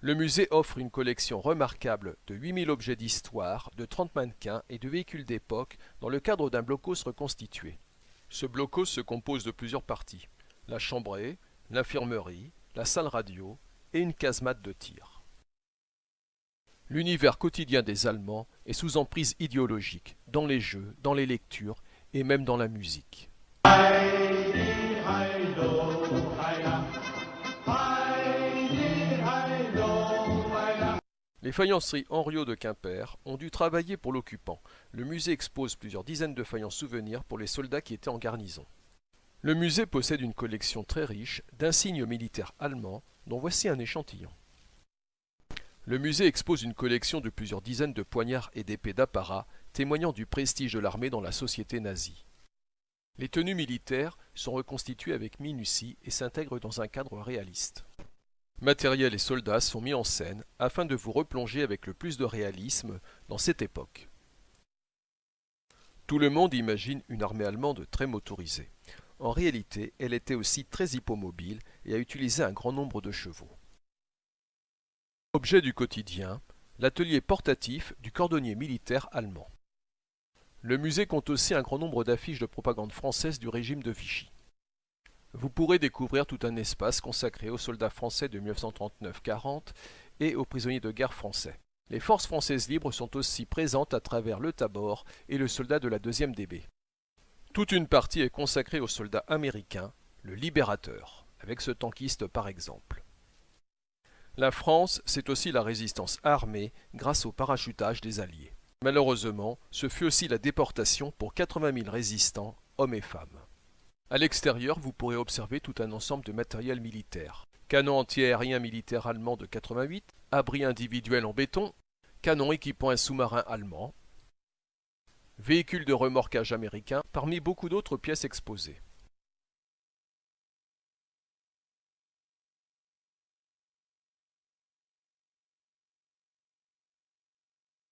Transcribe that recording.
Le musée offre une collection remarquable de 8000 objets d'histoire, de 30 mannequins et de véhicules d'époque dans le cadre d'un blocos reconstitué. Ce blocos se compose de plusieurs parties: la chambrée, l'infirmerie, la salle radio et une casemate de tir. L'univers quotidien des Allemands est sous emprise idéologique, dans les jeux, dans les lectures et même dans la musique. Les faïenceries Henriot de Quimper ont dû travailler pour l'occupant. Le musée expose plusieurs dizaines de faïences souvenirs pour les soldats qui étaient en garnison. Le musée possède une collection très riche d'insignes militaires allemands, dont voici un échantillon. Le musée expose une collection de plusieurs dizaines de poignards et d'épées d'apparat, témoignant du prestige de l'armée dans la société nazie. Les tenues militaires sont reconstituées avec minutie et s'intègrent dans un cadre réaliste. Matériel et soldats sont mis en scène afin de vous replonger avec le plus de réalisme dans cette époque. Tout le monde imagine une armée allemande très motorisée. En réalité, elle était aussi très hippomobile et a utilisé un grand nombre de chevaux. Objet du quotidien, l'atelier portatif du cordonnier militaire allemand. Le musée compte aussi un grand nombre d'affiches de propagande française du régime de Vichy. Vous pourrez découvrir tout un espace consacré aux soldats français de 1939-40 et aux prisonniers de guerre français. Les forces françaises libres sont aussi présentes à travers le Tabor et le soldat de la 2e DB. Toute une partie est consacrée au soldat américain, le Libérateur, avec ce tankiste par exemple. La France, c'est aussi la résistance armée grâce au parachutage des Alliés. Malheureusement, ce fut aussi la déportation pour 80 000 résistants, hommes et femmes. À l'extérieur, vous pourrez observer tout un ensemble de matériel militaire. Canon anti-aérien militaire allemand de 88, abri individuel en béton, canon équipant un sous-marin allemand, véhicule de remorquage américain, parmi beaucoup d'autres pièces exposées.